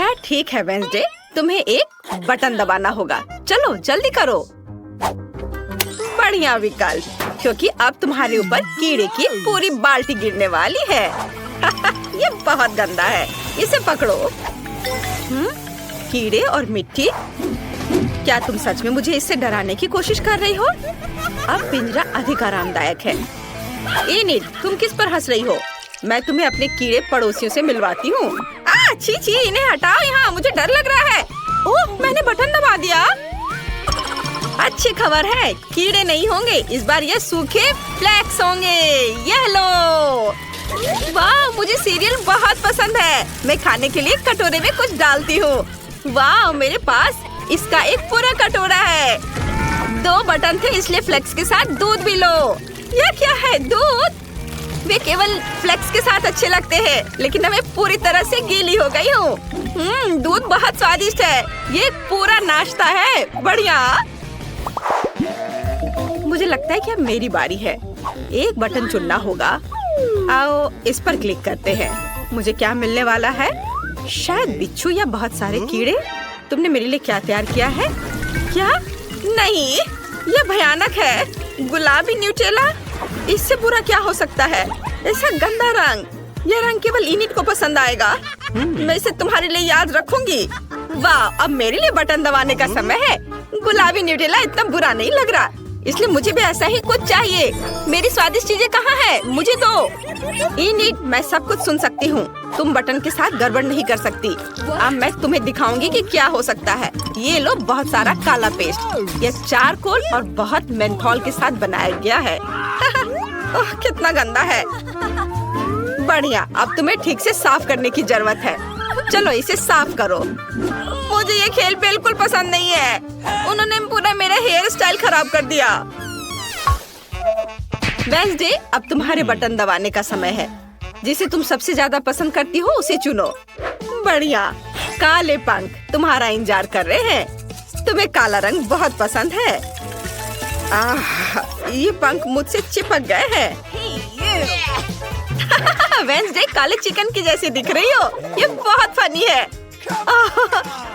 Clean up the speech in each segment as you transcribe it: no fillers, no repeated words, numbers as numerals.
खैर ठीक है वेंसडे, तुम्हें एक बटन दबाना होगा। चलो जल्दी करो। बढ़िया विकल्प, क्योंकि अब तुम्हारे ऊपर कीड़े की पूरी बाल्टी गिरने वाली है। ये बहुत गंदा है, इसे पकड़ो। कीड़े और मिट्टी, क्या तुम सच में मुझे इससे डराने की कोशिश कर रही हो? अब पिंजरा अधिक आरामदायक है। इनिट, तुम किस पर हंस रही हो? मैं तुम्हें अपने कीड़े पड़ोसियों से मिलवाती हूँ। छी छी, इन्हें हटाओ यहाँ, मुझे डर लग रहा है। ओह, मैंने बटन दबा दिया। अच्छी खबर है, कीड़े नहीं होंगे इस बार, ये सूखे फ्लेक्स होंगे। ये लो। वाह, मुझे सीरियल बहुत पसंद है। मैं खाने के लिए कटोरे में कुछ डालती हूँ। वाह, मेरे पास इसका एक पूरा कटोरा है। 2 बटन थे, इसलिए फ्लेक्स के साथ दूध भी लो। यह क्या है? दूध? वे केवल फ्लेक्स के साथ अच्छे लगते हैं, लेकिन मैं पूरी तरह से गीली हो गई हूँ। दूध बहुत स्वादिष्ट है। ये पूरा नाश्ता है। बढ़िया। मुझे लगता है कि अब मेरी बारी है। एक बटन चुनना होगा। आओ इस पर क्लिक करते हैं। मुझे क्या मिलने वाला है? शायद बिच्छू या बहुत सारे कीड़े। तुमने मेरे लिए क्या तैयार किया है? क्या? नहीं, यह भयानक है। गुलाबी न्यूटेला, इससे बुरा क्या हो सकता है? ऐसा गंदा रंग। यह रंग केवल इनिट को पसंद आएगा। मैं इसे तुम्हारे लिए याद रखूंगी। वाह, अब मेरे लिए बटन दबाने का समय है। गुलाबी न्यूटेला इतना बुरा नहीं लग रहा, इसलिए मुझे भी ऐसा ही कुछ चाहिए। मेरी स्वादिष्ट चीजें कहाँ हैं? मुझे दो। इनिट, मैं सब कुछ सुन सकती हूँ। तुम बटन के साथ गड़बड़ नहीं कर सकती। अब मैं तुम्हें दिखाऊंगी कि क्या हो सकता है। ये लो बहुत सारा काला पेस्ट। यह चारकोल और बहुत मेंथोल के साथ बनाया गया है। ओह, कितना गंदा है। बढ़िया, अब तुम्हें ठीक से साफ करने की जरूरत है। चलो इसे साफ करो। मुझे ये खेल बिल्कुल पसंद नहीं है। उन्होंने पूरा मेरा हेयर स्टाइल खराब कर दिया। वेंसडे, अब तुम्हारे बटन दबाने का समय है। जिसे तुम सबसे ज्यादा पसंद करती हो उसे चुनो। बढ़िया। काले पंख तुम्हारा इंतजार कर रहे हैं। तुम्हें काला रंग बहुत पसंद है। ये पंख मुझसे चिपक गए हैं। वेंसडे, काले चिकन की जैसी दिख रही हो। ये बहुत फनी है।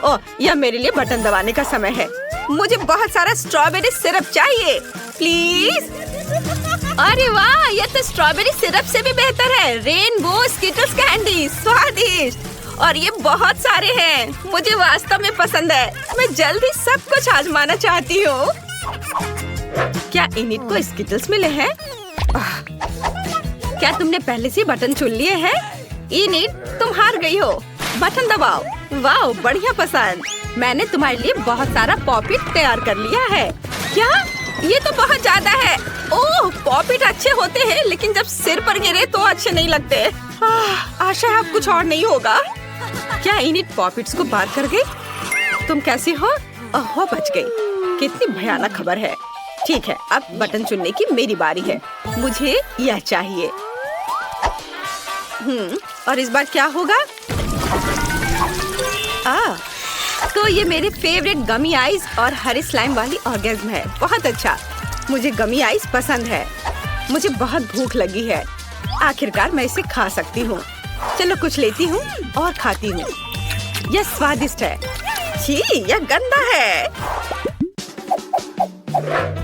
ओह, यह मेरे लिए बटन दबाने का समय है। मुझे बहुत सारा स्ट्रॉबेरी सिरप चाहिए, प्लीज। अरे वाह, यह तो स्ट्रॉबेरी सिरप से भी बेहतर है। रेनबो स्किटल्स कैंडी, स्वादिष्ट। और ये बहुत सारे हैं। मुझे वास्तव में पसंद है। मैं जल्दी सब कुछ आजमाना चाहती हूँ। क्या इनिट को स्किटल्स मिले हैं? क्या तुमने पहले से बटन चुन लिए हैं? इनिट, तुम हार गई हो। बटन दबाओ। वाह, बढ़िया पसंद। मैंने तुम्हारे लिए बहुत सारा पॉपिट तैयार कर लिया है। क्या? ये तो बहुत ज्यादा है। ओह, पॉपिट अच्छे होते हैं, लेकिन जब सिर पर गिरे तो अच्छे नहीं लगते। आशा है अब कुछ और नहीं होगा। क्या इनिट पॉपिट्स को बाहर कर गई? तुम कैसी हो? ओह, बच गई। कितनी भयानक खबर है। ठीक है, अब बटन चुनने की मेरी बारी है। मुझे यह चाहिए। और इस बार क्या होगा? तो ये मेरे फेवरेट गमी आइस और हरे स्लाइम वाली ऑर्गेज्म है। बहुत अच्छा, मुझे गमी आइस पसंद है। मुझे बहुत भूख लगी है। आखिरकार मैं इसे खा सकती हूँ। चलो कुछ लेती हूँ और खाती हूँ। यह स्वादिष्ट है। छी, यह गंदा है।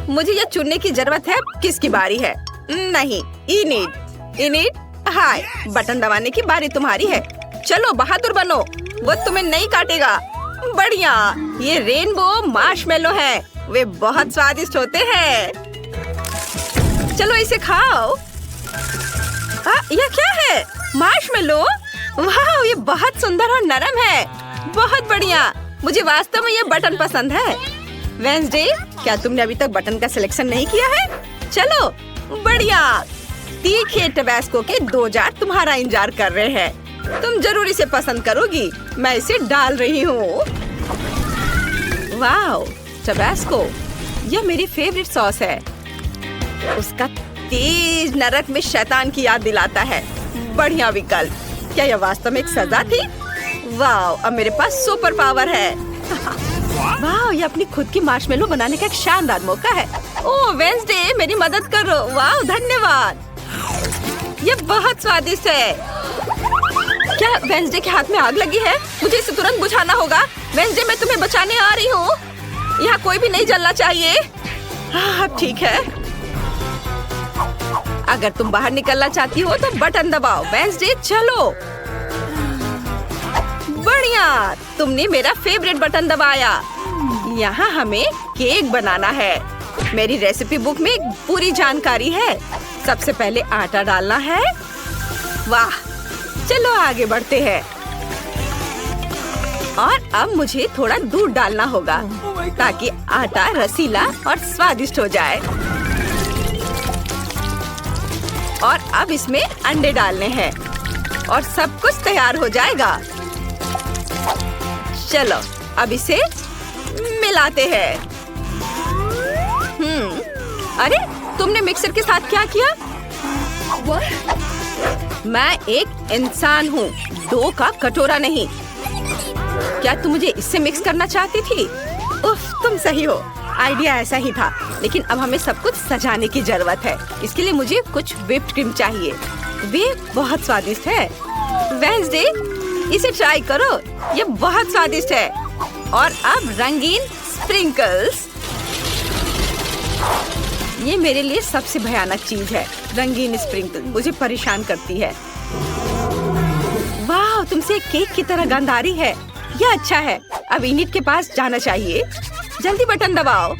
मुझे यह चुनने की जरूरत है। किसकी बारी है? नहीं, इनिट। इनिट, हाय, बटन दबाने की बारी तुम्हारी है। चलो बहादुर बनो, वो तुम्हें नहीं काटेगा। बढ़िया, ये रेनबो मार्शमेलो है। वे बहुत स्वादिष्ट होते हैं। चलो इसे खाओ। यह क्या है? मार्शमेलो? वाह, ये बहुत सुंदर और नरम है। बहुत बढ़िया, मुझे वास्तव में ये बटन पसंद है। वेंसडे, क्या तुमने अभी तक बटन का सिलेक्शन नहीं किया है? चलो, बढ़िया। तीखे टबैस्को के 2 जार तुम्हारा इंतजार कर रहे हैं। तुम जरूर इसे पसंद करोगी। मैं इसे डाल रही हूँ। वाह, टबैस्को, यह मेरी फेवरेट सॉस है। उसका तेज नरक में शैतान की याद दिलाता है। बढ़िया विकल्प। क्या यह वास्तव में एक सजा थी? वाह, अब मेरे पास सुपर पावर है। वाह, ये अपनी खुद की मार्शमेलो बनाने का एक शानदार मौका है। ओह वेंसडे, मेरी मदद करो। वाह, धन्यवाद। ये बहुत स्वादिष्ट है। क्या वेंसडे के हाथ में आग लगी है? मुझे इसे तुरंत बुझाना होगा। वेंसडे, मैं तुम्हें बचाने आ रही हूँ। यहाँ कोई भी नहीं जलना चाहिए। अब ठीक है। अगर तुम बाहर निकलना चाहती हो तो बटन दबाओ। वेंसडे, चलो। बढ़िया, तुमने मेरा फेवरेट बटन दबाया। यहाँ हमें केक बनाना है। मेरी रेसिपी बुक में पूरी जानकारी है। सबसे पहले आटा डालना है। वाह, चलो आगे बढ़ते हैं। और अब मुझे थोड़ा दूध डालना होगा ताकि आटा रसीला और स्वादिष्ट हो जाए। और अब इसमें अंडे डालने हैं और सब कुछ तैयार हो जाएगा। चलो अब इसे मिलाते हैं। अरे, तुमने मिक्सर के साथ क्या किया? मैं एक इंसान हूँ, डो का कटोरा नहीं। क्या तुम मुझे इससे मिक्स करना चाहती थी? उफ, तुम सही हो। आइडिया ऐसा ही था, लेकिन अब हमें सब कुछ सजाने की जरूरत है। इसके लिए मुझे कुछ व्हिप्ड क्रीम चाहिए। वे बहुत स्वादिष्ट है। वेंसडे, इसे ट्राई करो, ये बहुत स्वादिष्ट है। और अब रंगीन स्प्रिंकल्स। ये मेरे लिए सबसे भयानक चीज है। रंगीन स्प्रिंकल मुझे परेशान करती है। वाह, तुमसे केक की तरह गंध आ रही है। यह अच्छा है। अब इनिट के पास जाना चाहिए। जल्दी बटन दबाओ।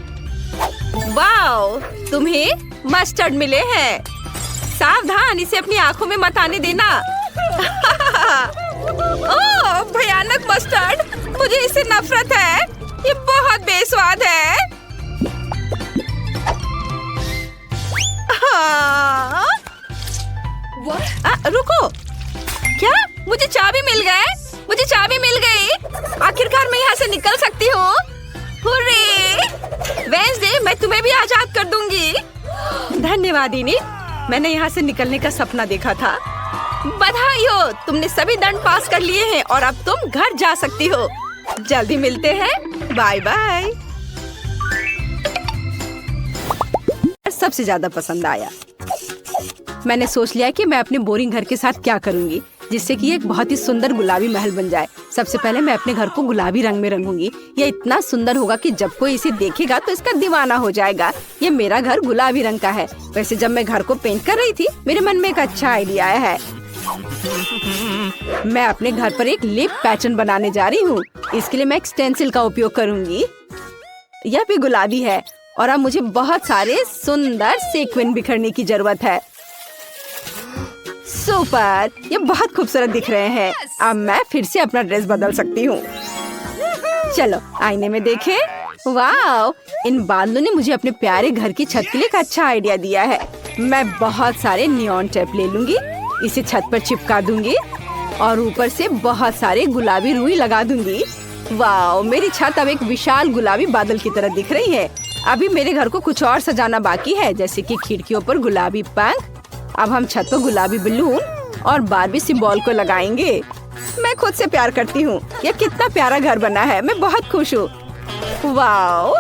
वाह, तुम्हें मस्टर्ड मिले हैं। सावधान, इसे अपनी आंखों में मत आने देना। ओह, भयानक मस्टर्ड, मुझे इससे नफरत है। ये बहुत बेस्वाद है। रुको, क्या मुझे चाबी मिल गए? मुझे चाबी मिल गई। आखिरकार मैं यहाँ से निकल सकती हूँ। हुर्रे! वेंसडे, मैं तुम्हें भी आजाद कर दूंगी। धन्यवाद इनिट, मैंने यहाँ से निकलने का सपना देखा था। बधाई हो, तुमने सभी दंड पास कर लिए हैं और अब तुम घर जा सकती हो। जल्दी मिलते हैं। Bye bye. सबसे ज्यादा पसंद आया। मैंने सोच लिया कि मैं अपने बोरिंग घर के साथ क्या करूंगी जिससे कि एक बहुत ही सुंदर गुलाबी महल बन जाए। सबसे पहले मैं अपने घर को गुलाबी रंग में रंगूंगी। यह इतना सुंदर होगा कि जब कोई इसे देखेगा तो इसका दीवाना हो जाएगा। ये मेरा घर गुलाबी रंग का है। वैसे जब मैं घर को पेंट कर रही थी, मेरे मन में एक अच्छा आइडिया आया है। मैं अपने घर पर एक लिप पैटर्न बनाने जा रही हूँ। इसके लिए मैं एक स्टेंसिल का उपयोग करूंगी। यह भी गुलाबी है और अब मुझे बहुत सारे सुंदर सीक्वेंस बिखरने की जरूरत है। सुपर, ये बहुत खूबसूरत दिख रहे हैं। अब मैं फिर से अपना ड्रेस बदल सकती हूँ। चलो आईने में देखें। वाह, इन बादलों ने मुझे अपने प्यारे घर की छत के लिए एक अच्छा आइडिया दिया है। मैं बहुत सारे नियॉन टेप ले लूंगी, इसे छत पर चिपका दूंगी और ऊपर से बहुत सारे गुलाबी रुई लगा दूंगी। वाह, मेरी छत अब एक विशाल गुलाबी बादल की तरह दिख रही है। अभी मेरे घर को कुछ और सजाना बाकी है, जैसे कि खिड़कियों पर गुलाबी पंख। अब हम छत पर गुलाबी बलून और बारबी सिंबल को लगाएंगे। मैं खुद से प्यार करती हूँ। यह कितना प्यारा घर बना है। मैं बहुत खुश हूँ। वाओ!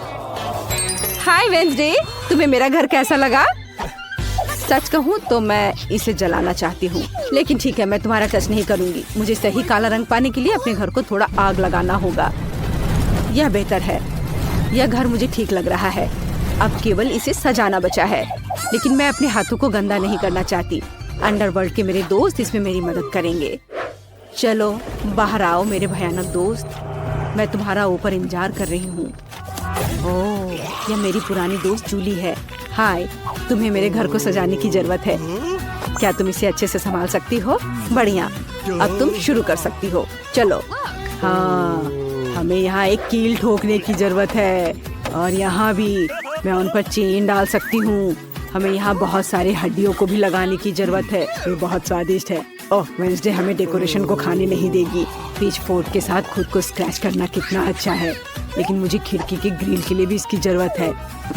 हाय वेंसडे, तुम्हें मेरा घर कैसा लगा? सच कहूँ तो मैं इसे जलाना चाहती हूँ, लेकिन ठीक है, मैं तुम्हारा टच नहीं करूँगी। मुझे सही काला रंग पाने के लिए अपने घर को थोड़ा आग लगाना होगा। यह बेहतर है। यह घर मुझे ठीक लग रहा है। अब केवल इसे सजाना बचा है, लेकिन मैं अपने हाथों को गंदा नहीं करना चाहती। अंडरवर्ल्ड के मेरे दोस्त इसमें मेरी मदद करेंगे। चलो बाहर आओ मेरे भयानक दोस्त, मैं तुम्हारा ऊपर इंतजार कर रही हूँ। ओह, यह मेरी पुरानी दोस्त जूली है। हाय, तुम्हें मेरे घर को सजाने की जरूरत है। क्या तुम इसे अच्छे से संभाल सकती हो? बढ़िया, अब तुम शुरू कर सकती हो। चलो। हाँ, हमें यहाँ एक कील ठोकने की जरूरत है और यहाँ भी मैं उन पर चेन डाल सकती हूँ। हमें यहाँ बहुत सारे हड्डियों को भी लगाने की जरूरत है। ये बहुत स्वादिष्ट है। ओह, वेंसडे हमें डेकोरेशन को खाने नहीं देगी। पिच फोर्क के साथ खुद को स्क्रैच करना कितना अच्छा है, लेकिन मुझे खिड़की के ग्रिल के लिए भी इसकी जरूरत है।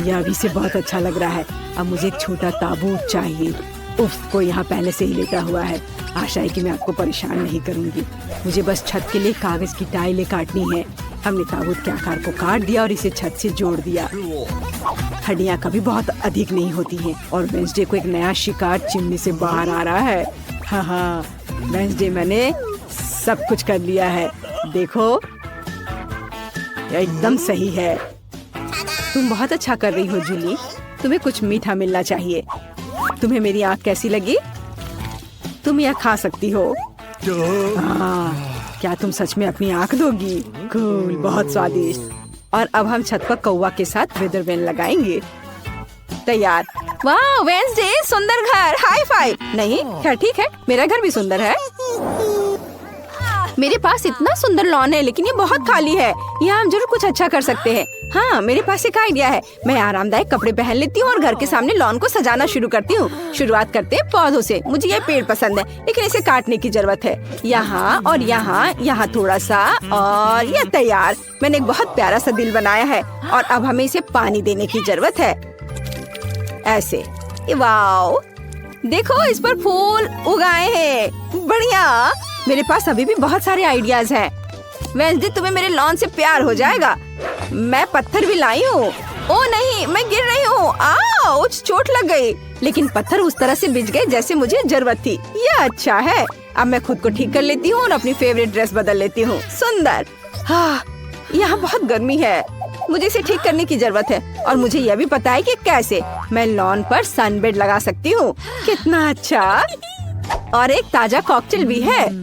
यह अभी से बहुत अच्छा लग रहा है। अब मुझे एक छोटा ताबूत चाहिए। उफ, कोई यहाँ पहले से ही लेटा हुआ है। आशा है कि मैं आपको परेशान नहीं करूँगी। मुझे बस छत के लिए कागज की टाइलें काटनी है। हमने ताबूत के आकार को काट दिया और इसे छत से जोड़ दिया। हड्डियाँ कभी बहुत अधिक नहीं होती हैं और वेंसडे को एक नया शिकार चिमनी से बाहर आ रहा है। हाँ, वेंसडे, मैंने सब कुछ कर लिया है। देखो, यह एकदम सही है। तुम बहुत अच्छा कर रही हो जूली। तुम्हें कुछ मीठा मिलना चाहिए। तुम्हें मेरी आँख कैसी लगी? तुम यह खा सकती हो। क्या तुम सच में अपनी आँख दोगी? कूल, बहुत स्वादिष्ट। और अब हम छत पर कौवा के साथ वेदर वैन लगाएंगे। तैयार। वाह वेंसडे, सुंदर घर। High five. नहीं, खैर ठीक है, मेरा घर भी सुंदर है। मेरे पास इतना सुंदर लॉन है, लेकिन ये बहुत खाली है। यहाँ हम जरूर कुछ अच्छा कर सकते हैं। हाँ, मेरे पास एक आइडिया है। मैं आरामदायक कपड़े पहन लेती हूँ और घर के सामने लॉन को सजाना शुरू करती हूँ। शुरुआत करते हैं पौधों से। मुझे ये पेड़ पसंद है, लेकिन इसे काटने की जरूरत है। यहाँ और यहाँ, यहाँ थोड़ा सा, और ये तैयार। मैंने एक बहुत प्यारा सा दिल बनाया है और अब हमें इसे पानी देने की जरूरत है। ऐसे। वाओ, देखो इस पर फूल उगाए हैं। बढ़िया। मेरे पास अभी भी बहुत सारे आइडियाज हैं। वेंसडे, तुम्हें मेरे लॉन से प्यार हो जाएगा। मैं पत्थर भी लाई हूँ। ओ नहीं, मैं गिर रही हूँ। आउच, चोट लग गई। लेकिन पत्थर उस तरह से बिछ गए जैसे मुझे जरूरत थी। ये अच्छा है। अब मैं खुद को ठीक कर लेती हूँ और अपनी फेवरेट ड्रेस बदल लेती हूँ। सुंदर। हाँ, यहाँ बहुत गर्मी है। मुझे इसे ठीक करने की जरूरत है और मुझे यह भी पता है कि कैसे। मैं लॉन पर सनबेड लगा सकती हूँ। कितना अच्छा। और एक ताजा कॉकटेल भी है।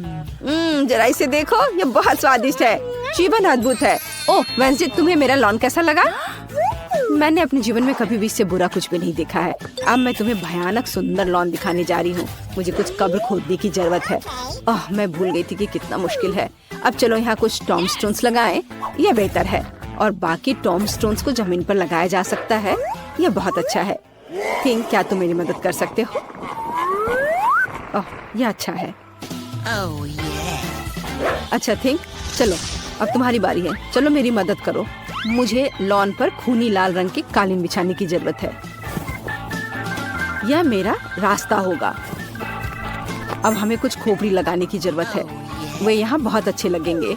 जरा इसे देखो, ये बहुत स्वादिष्ट है। जीवन अद्भुत है। ओह वेंसडे, तुम्हें मेरा लॉन कैसा लगा? मैंने अपने जीवन में कभी भी इससे बुरा कुछ भी नहीं देखा है। अब मैं तुम्हें भयानक सुंदर लॉन दिखाने जा रही हूँ। मुझे कुछ कब्र खोदने की जरूरत है। ओह, मैं भूल गई थी कि कितना मुश्किल है। अब चलो यहाँ कुछ टॉम स्टोन्स लगाएं। यह बेहतर है। और बाकी टॉम स्टोन्स को जमीन पर लगाया जा सकता है। यह बहुत अच्छा है। थिंक, क्या तुम मेरी मदद कर सकते हो? ओह, यह अच्छा है। अच्छा थिंक, चलो अब तुम्हारी बारी है। चलो मेरी मदद करो। मुझे लॉन पर खूनी लाल रंग की कालीन बिछाने की जरूरत है। यह मेरा रास्ता होगा। अब हमें कुछ खोपड़ी लगाने की जरूरत है। वे यहाँ बहुत अच्छे लगेंगे।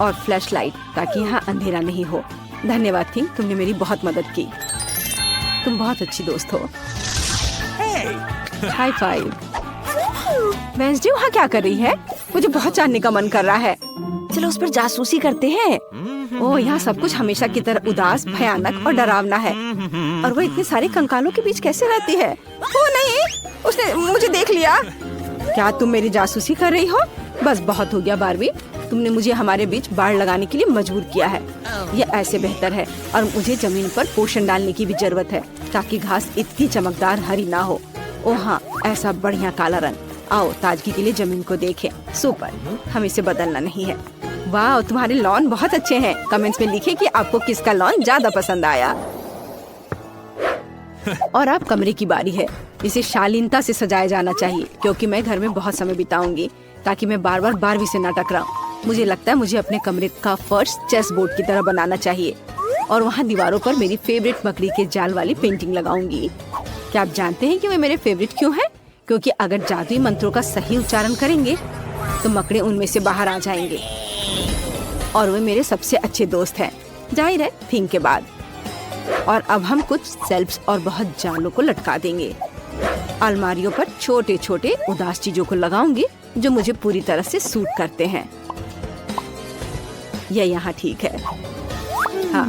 और फ्लैश लाइट, ताकि यहाँ अंधेरा नहीं हो। धन्यवाद थिंक, तुमने मेरी बहुत मदद की। तुम बहुत अच्छी दोस्त हो। High five. वेंसडे वहाँ क्या कर रही है? मुझे बहुत जानने का मन कर रहा है। चलो उस पर जासूसी करते हैं। ओह, यहाँ सब कुछ हमेशा की तरह उदास, भयानक और डरावना है। और वो इतने सारे कंकालों के बीच कैसे रहती है? ओह नहीं, उसने मुझे देख लिया। क्या तुम मेरी जासूसी कर रही हो? बस बहुत हो गया बारबी। तुमने मुझे हमारे बीच बाड़ लगाने के लिए मजबूर किया है। यह ऐसे बेहतर है। और मुझे जमीन पर पोषण डालने की भी जरूरत है, ताकि घास इतनी चमकदार हरी ना हो। ओह हाँ, ऐसा बढ़िया काला रंग। आओ ताजगी के लिए जमीन को देखें। सुपर, हम इसे बदलना नहीं है। वाह, तुम्हारे लॉन बहुत अच्छे हैं। कमेंट्स में लिखें कि आपको किसका लॉन ज्यादा पसंद आया। और अब कमरे की बारी है। इसे शालीनता से सजाया जाना चाहिए, क्योंकि मैं घर में बहुत समय बिताऊंगी, ताकि मैं बार बार बारबी से न टकराऊं। मुझे लगता है मुझे अपने कमरे का फर्श चेस बोर्ड की तरह बनाना चाहिए। और वहाँ दीवारों पर मेरी फेवरेट मकड़ी के जाल वाली पेंटिंग लगाऊंगी। क्या आप जानते हैं कि वे मेरे फेवरेट क्यों हैं? क्योंकि अगर जादुई मंत्रों का सही उच्चारण करेंगे तो मकड़े उनमें से बाहर आ जाएंगे। और वे मेरे सबसे अच्छे दोस्त हैं, जाहिर है थिंक के बाद। और अब हम कुछ सेल्फ्स और बहुत जालों को लटका देंगे। अलमारियों पर छोटे छोटे उदास चीजों को लगाऊंगी, जो मुझे पूरी तरह से सूट करते हैं। यह यहाँ ठीक है। हाँ,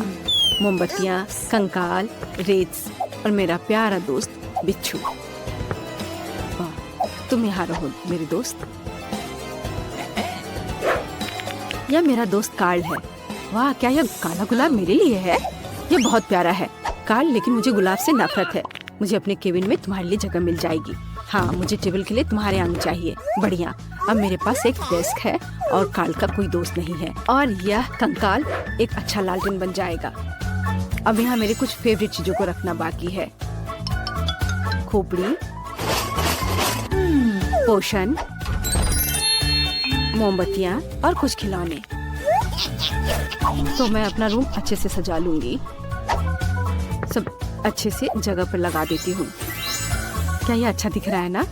मोमबत्तियाँ, कंकाल, रेत और मेरा प्यारा दोस्त बिच्छू। तुम यहाँ रहो मेरे दोस्त। यह मेरा दोस्त कार्ल है। वाह, क्या यह काला गुलाब मेरे लिए है? यह बहुत प्यारा है कार्ल, लेकिन मुझे गुलाब से नफरत है। मुझे अपने केबिन में तुम्हारे लिए जगह मिल जाएगी। हाँ, मुझे टेबल के लिए तुम्हारे आने चाहिए। बढ़िया, अब मेरे पास एक डेस्क है और कार्ल का कोई दोस्त नहीं है। और यह कंकाल एक अच्छा लालटेन बन जाएगा। अब यहाँ मेरे कुछ फेवरेट चीजों को रखना बाकी है। खोपड़ी, पोषण, मोमबत्तियाँ और कुछ खिलौने। तो मैं अपना रूम अच्छे से सजा लूंगी। सब अच्छे से जगह पर लगा देती हूँ। क्या ये अच्छा दिख रहा है ना?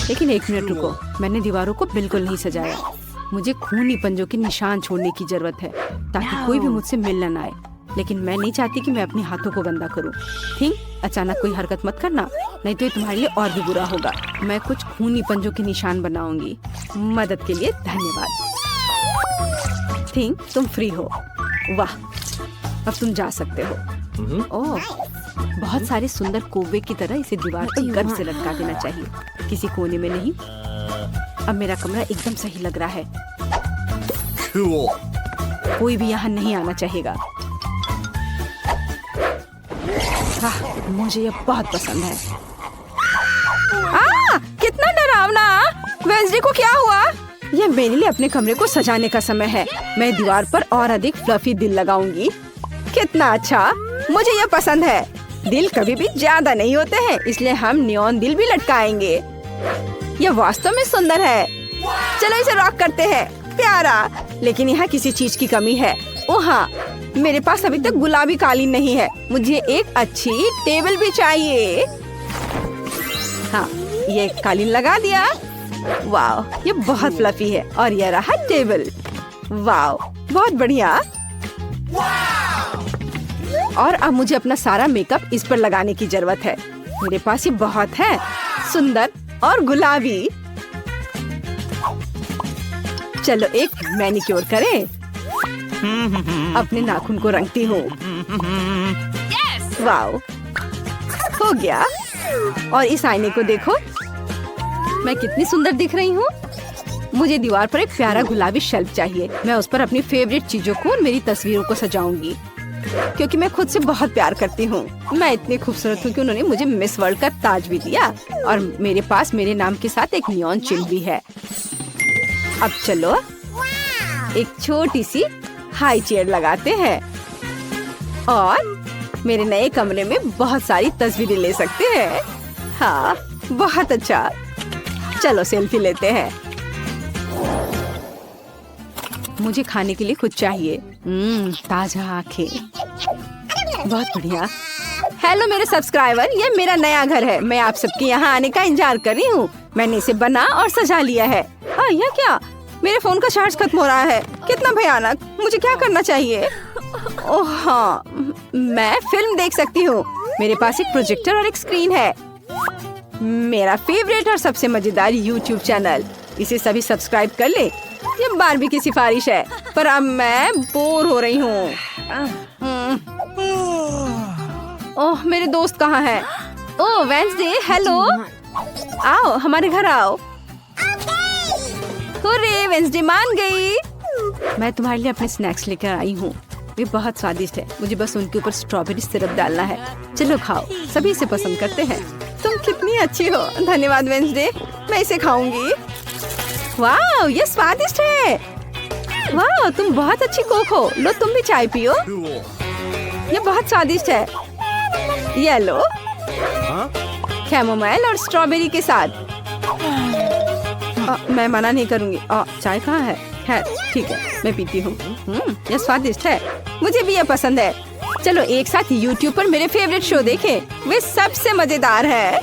लेकिन एक मिनट रुको, मैंने दीवारों को बिल्कुल नहीं सजाया। मुझे खूनी पंजों के निशान छोड़ने की जरूरत है, ताकि कोई भी मुझसे मिलने न आए। लेकिन मैं नहीं चाहती कि मैं अपने हाथों को गंदा करूं। थिंक, अचानक कोई हरकत मत करना, नहीं तो ये तुम्हारे लिए और भी बुरा होगा। मैं कुछ खूनी पंजों के निशान बनाऊंगी। मदद के लिए धन्यवाद। थिंक, तुम फ्री हो। वाह, अब तुम जा सकते हो। ओह, बहुत सारे सुंदर कौवे की तरह इसे दीवार पर गर्व से लटका देना चाहिए, किसी कोने में नहीं। अब मेरा कमरा एकदम सही लग रहा है। Cool. कोई भी यहाँ नहीं आना चाहेगा। मुझे ये बहुत पसंद है। कितना डरावना! वेंसडे को क्या हुआ? ये मेरे लिए अपने कमरे को सजाने का समय है। मैं दीवार पर और अधिक फ्लफी दिल लगाऊंगी। कितना अच्छा! मुझे ये पसंद है। दिल कभी भी ज्यादा नहीं होते हैं, इसलिए हम नियॉन दिल भी लटकाएंगे। ये वास्तव में सुंदर है। चलो इसे रॉक करते हैं। प्यारा, लेकिन यहाँ किसी चीज की कमी है। ओह हाँ, मेरे पास अभी तक गुलाबी कालीन नहीं है। मुझे एक अच्छी टेबल भी चाहिए। हाँ, ये कालीन लगा दिया। वाह, ये बहुत फ्लफी है। और ये रहा टेबल। वाह, बहुत बढ़िया। और अब मुझे अपना सारा मेकअप इस पर लगाने की जरूरत है। मेरे पास ये बहुत है, सुंदर और गुलाबी। चलो एक मैनिक्योर करें। अपने नाखून को रंगती हूँ। वाओ, हो गया। और इस आईने को देखो, मैं कितनी सुंदर दिख रही हूँ। मुझे दीवार पर एक प्यारा गुलाबी शेल्फ चाहिए। मैं उस पर अपनी फेवरेट चीजों को और मेरी तस्वीरों को सजाऊंगी, क्योंकि मैं खुद से बहुत प्यार करती हूँ। मैं इतनी खूबसूरत हूँ कि उन्होंने मुझे मिस वर्ल्ड का ताज भी दिया। और मेरे पास मेरे नाम के साथ एक नियॉन चिन्ह भी है। अब चलो एक छोटी सी हाई चेयर लगाते हैं और मेरे नए कमरे में बहुत सारी तस्वीरें ले सकते हैं। हाँ, बहुत अच्छा। चलो सेल्फी लेते हैं। मुझे खाने के लिए कुछ चाहिए। ताजा आंखें, बहुत बढ़िया। हेलो मेरे सब्सक्राइबर, ये मेरा नया घर है। मैं आप सबके यहाँ आने का इंतजार कर रही हूँ। मैंने इसे बना और सजा लिया है। यह क्या? मेरे फोन का चार्ज खत्म हो रहा है। कितना भयानक! मुझे क्या करना चाहिए? ओह हाँ, मैं फिल्म देख सकती हूँ। मेरे पास एक प्रोजेक्टर और एक स्क्रीन है। मेरा फेवरेट और सबसे मजेदार YouTube चैनल। इसे सभी सब्सक्राइब कर ले। ये बारबी की सिफारिश है, पर अब मैं बोर हो रही हूँ। ओह, मेरे दोस्त कहाँ हैं? ओह वेंसडे, हेलो। आओ, हमारे घर आओ। हुर्रे, वेंसडे मान गई। मैं तुम्हारे लिए अपने स्नैक्स लेकर आई हूँ। वे बहुत स्वादिष्ट है। मुझे बस उनके ऊपर स्ट्रॉबेरी सिरप डालना है। चलो खाओ, सभी इसे पसंद करते हैं। तुम कितनी अच्छी हो। धन्यवाद वेंसडे, मैं इसे खाऊंगी। वाह, ये स्वादिष्ट है। वाह, तुम बहुत अच्छी कुक हो। लो तुम भी चाय पियो। ये बहुत स्वादिष्ट है। ये लो, कैमोमाइल और स्ट्रॉबेरी के साथ। मैं मना नहीं करूंगी। चाय कहाँ है? खैर ठीक है, मैं पीती हूँ। ये स्वादिष्ट है। मुझे भी ये पसंद है। चलो एक साथ YouTube पर मेरे फेवरेट शो देखें। वे सबसे मजेदार है।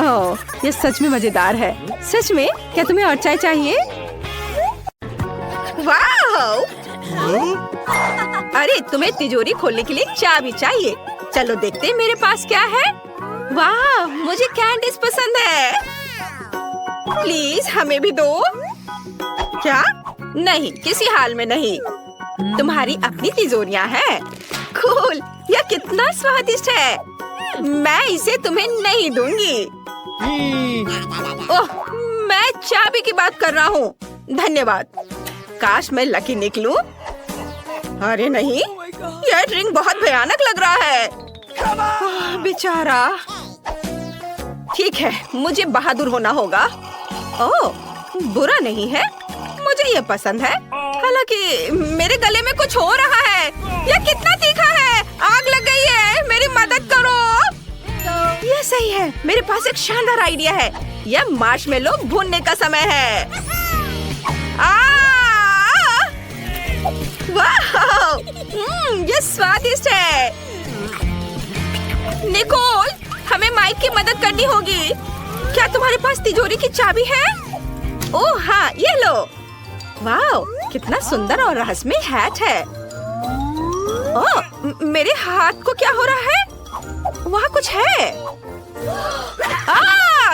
ओह, ये सच में मजेदार है। सच में? क्या तुम्हें और चाय चाहिए? वाह! अरे, तुम्हें तिजोरी खोलने के लिए चाबी चाहिए। चलो देखते हैं मेरे पास क्या है। वाह, मुझे कैंडीज पसंद है। प्लीज हमें भी दो। क्या? नहीं, किसी हाल में नहीं। तुम्हारी अपनी तिजोरियां हैं। कूल, यह कितना स्वादिष्ट है। मैं इसे तुम्हें नहीं दूंगी। ओह, मैं चाबी की बात कर रहा हूँ। धन्यवाद। काश मैं लकी निकलूं। अरे नहीं, यह ड्रिंक बहुत भयानक लग रहा है। बेचारा। ठीक है, मुझे बहादुर होना होगा। ओह, बुरा नहीं है। मुझे ये पसंद है। हालांकि मेरे गले में कुछ हो रहा है। यह कितना तीखा है। आग लग गई है। मेरी मदद करो। यह सही है। मेरे पास एक शानदार आइडिया है। यह मार्शमेलो भूनने का समय है। वाह! यह स्वादिष्ट है। निकोल, हमें माइक की मदद करनी होगी। क्या तुम्हारे पास तिजोरी की चाबी है? ओह हाँ, ये लो। वाह, कितना सुंदर और रहस्यमय हैट है। मेरे हाथ को क्या हो रहा है? वहाँ कुछ है।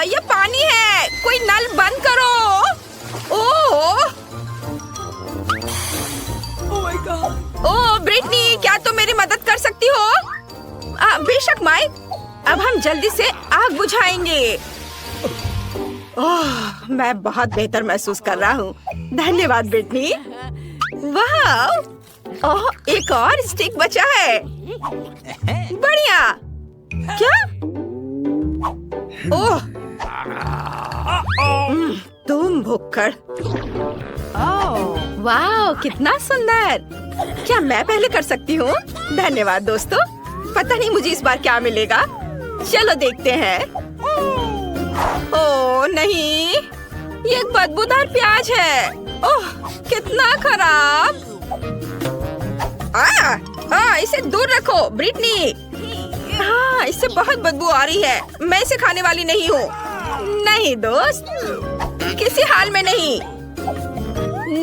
ये पानी है। कोई नल बंद करो। Oh my god. Oh Britney, क्या तुम मेरी मदद कर सकती हो? बेशक माइक। अब हम जल्दी से आग बुझाएंगे। ओह, मैं बहुत बेहतर महसूस कर रहा हूँ। धन्यवाद ब्रिटनी। वाह, ओह, एक और स्टिक बचा है। बढ़िया। क्या? ओह, तुम भुक्कड़। वाह, कितना सुंदर। क्या मैं पहले कर सकती हूँ? धन्यवाद दोस्तों। पता नहीं मुझे इस बार क्या मिलेगा। चलो देखते हैं। ओह नहीं, ये एक बदबूदार प्याज है। ओह, कितना खराब। इसे दूर रखो ब्रिटनी। हाँ, इससे बहुत बदबू आ रही है। मैं इसे खाने वाली नहीं हूँ। नहीं दोस्त, किसी हाल में नहीं।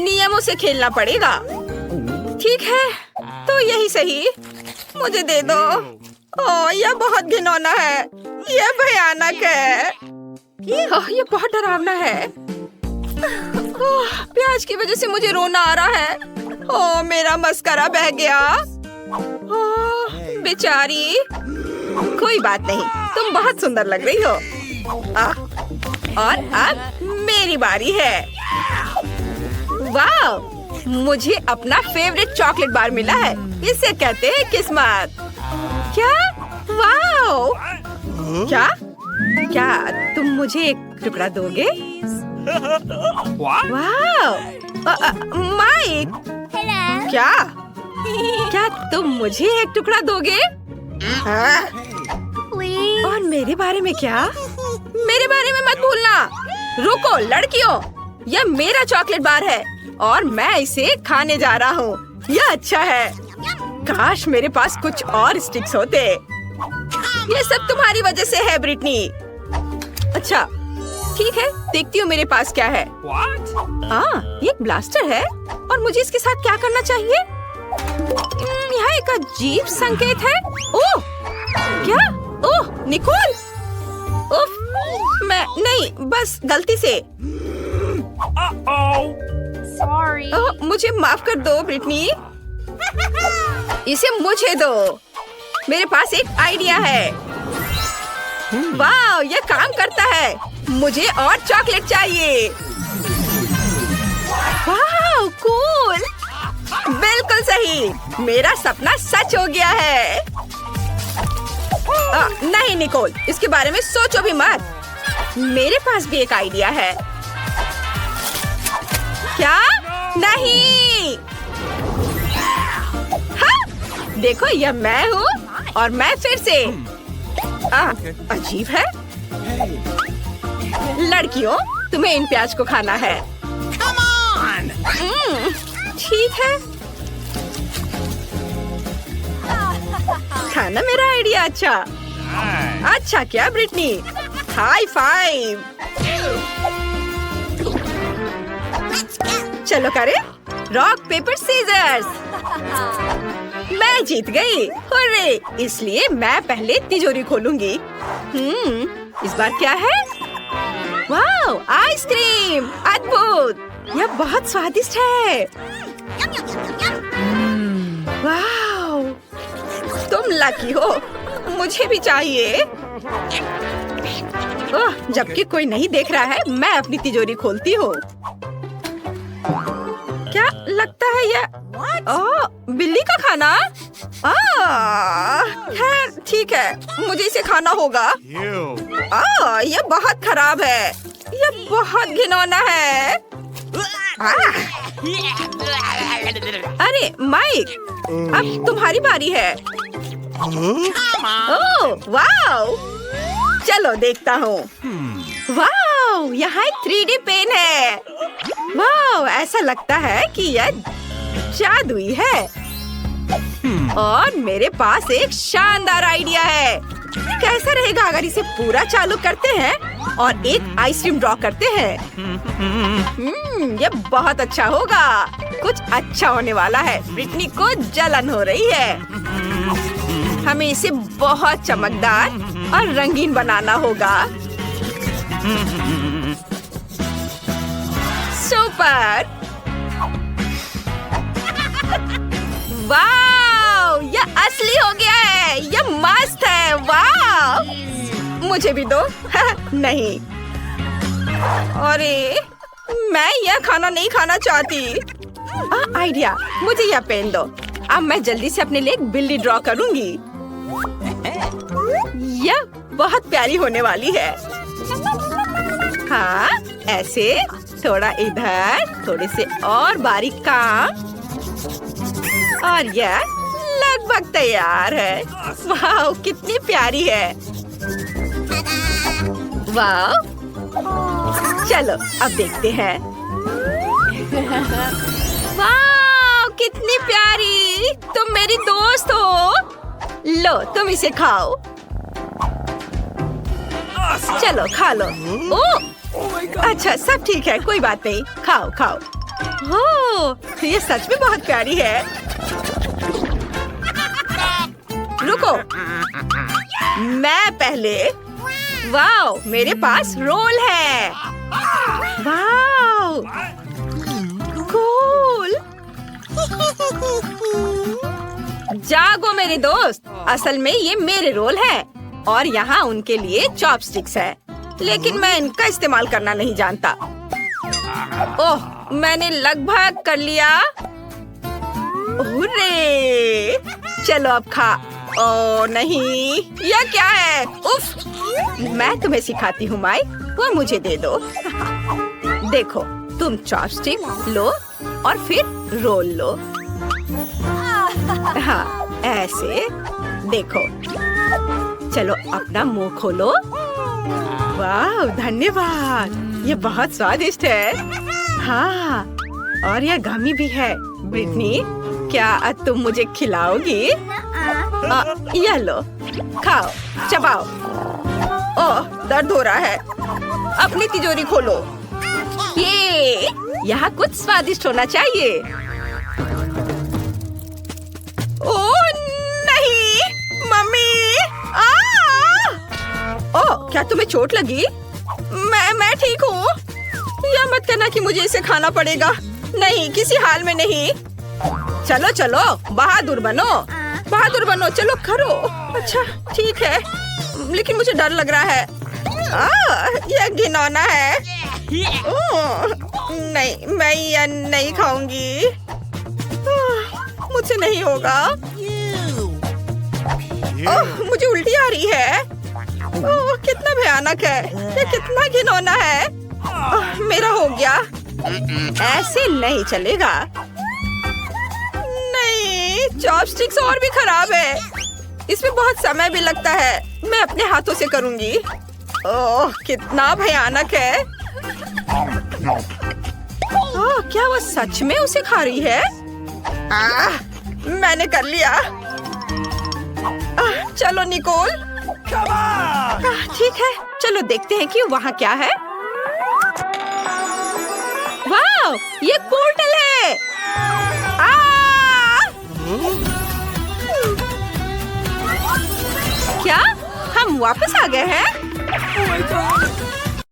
नियमों से खेलना पड़ेगा। ठीक है, तो यही सही। मुझे दे दो। ओह, यह बहुत घिनौना है। यह भयानक है। ये बहुत डरावना है। ओह, प्याज की वजह से मुझे रोना आ रहा है। ओह, मेरा मस्करा बह गया। ओह, बेचारी। कोई बात नहीं, तुम बहुत सुंदर लग रही हो। और अब मेरी बारी है। वाह, मुझे अपना फेवरेट चॉकलेट बार मिला है। इसे कहते हैं किस्मत। क्या? वाह, क्या तुम मुझे एक टुकड़ा दोगे? वाह, माइक। क्या तुम मुझे एक टुकड़ा दोगे? और मेरे बारे में क्या? मेरे बारे में मत भूलना। रुको लड़कियों, यह मेरा चॉकलेट बार है और मैं इसे खाने जा रहा हूँ। यह अच्छा है। काश मेरे पास कुछ और स्टिक्स होते। ये सब तुम्हारी वजह से है ब्रिटनी। अच्छा ठीक है, देखती हूँ मेरे पास क्या है। ये एक ब्लास्टर है और मुझे इसके साथ क्या करना चाहिए? यहाँ एक अजीब संकेत है। ओह, क्या? ओह, निकोल। उफ, मैं नहीं, बस गलती से। मुझे माफ कर दो ब्रिटनी। इसे मुझे दो। मेरे पास एक आइडिया है। वाह, ये काम करता है। मुझे और चॉकलेट चाहिए। वाह, कूल। बिल्कुल सही, मेरा सपना सच हो गया है। नहीं निकोल, इसके बारे में सोचो भी मत। मेरे पास भी एक आइडिया है। क्या? नहीं। हाँ, देखो यह मैं हूँ और मैं फिर से। अजीब है। लड़कियों, तुम्हें इन प्याज को खाना है। ठीक है, खाना मेरा आइडिया। अच्छा क्या ब्रिटनी? High five. चलो करें रॉक पेपर सीजर्स। मैं जीत गई। हुर्रे! इसलिए मैं पहले तिजोरी खोलूंगी। इस बार क्या है? वाह, आइसक्रीम। अद्भुत, यह बहुत स्वादिष्ट है। वाह, तुम लकी हो। मुझे भी चाहिए। ओह, जबकि कोई नहीं देख रहा है, मैं अपनी तिजोरी खोलती हूँ। क्या लगता है यह? बिल्ली का खाना? खैर ठीक है, मुझे इसे खाना होगा। यह बहुत खराब है। यह बहुत घिनौना है। अरे माइक, अब तुम्हारी बारी है। ओह वाह, चलो देखता हूँ। वाह, यहाँ एक 3D पेन है। वाह, ऐसा लगता है कि यह जादुई है। और मेरे पास एक शानदार आइडिया है। कैसा रहेगा अगर इसे पूरा चालू करते हैं और एक आइसक्रीम ड्रॉ करते हैं। ये बहुत अच्छा होगा। कुछ अच्छा होने वाला है। ब्रिटनी को जलन हो रही है। हमें इसे बहुत चमकदार और रंगीन बनाना होगा। सुपर! वाव! यह असली हो गया है। यह मस्त है। वाव! मुझे भी दो। नहीं। अरे, मैं यह खाना नहीं खाना चाहती। आइडिया, मुझे यह पेन दो। अब मैं जल्दी से अपने लिए एक बिल्ली ड्रॉ करूंगी। यह बहुत प्यारी होने वाली है। हाँ, ऐसे थोड़ा इधर, थोड़े से और बारीक काम, और यह लगभग तैयार है। वाह, कितनी प्यारी है। वाह, चलो अब देखते हैं। वाह, कितनी प्यारी। तुम मेरी दोस्त हो। लो, तुम इसे खाओ। चलो खा लो। ओह, अच्छा, सब ठीक है, कोई बात नहीं। खाओ खाओ। ओह, ये सच में बहुत प्यारी है। रुको, मैं पहले। वाओ, मेरे पास रोल है। Wow, cool. जागो मेरे दोस्त, असल में ये मेरे रोल है और यहाँ उनके लिए चॉपस्टिक्स है, लेकिन मैं इनका इस्तेमाल करना नहीं जानता। ओह, मैंने लगभग कर लिया। हुर्रे! चलो अब खा। ओ नहीं, यह क्या है? उफ! मैं तुम्हें सिखाती हूँ माई, वो मुझे दे दो। देखो, तुम चॉपस्टिक लो और फिर रोल लो। हाँ, ऐसे। देखो, चलो अपना मुंह खोलो। वाह, धन्यवाद। ये बहुत स्वादिष्ट है। हाँ, और यह गमी भी है। ब्रिटनी, क्या तुम मुझे खिलाओगी? यह लो, खाओ, चबाओ। ओह, दर्द हो रहा है। अपनी तिजोरी खोलो। ये यहाँ कुछ स्वादिष्ट होना चाहिए। ओह नहीं, मम्मी! ओह, क्या तुम्हें चोट लगी? मैं ठीक हूँ। यह मत कहना कि मुझे इसे खाना पड़ेगा। नहीं, किसी हाल में नहीं। चलो चलो, बहादुर बनो। बहादुर बनो, चलो करो। अच्छा, ठीक है, लेकिन मुझे डर लग रहा है। यह घिनौना है। नहीं, मैं यह नहीं खाऊंगी। मुझसे नहीं होगा। मुझे उल्टी आ रही है। कितना भयानक है। यह कितना घिनौना है। मेरा हो गया। ऐसे नहीं चलेगा। नहीं, चॉपस्टिक्स और भी खराब है। इसमें बहुत समय भी लगता है। मैं अपने हाथों से करूंगी। ओह, कितना भयानक है। क्या वो सच में उसे खा रही है? मैंने कर लिया। चलो निकोल। ठीक है, चलो देखते हैं कि वहाँ क्या है। वाह, ये पोर्टल है। क्या हम वापस आ गए हैं?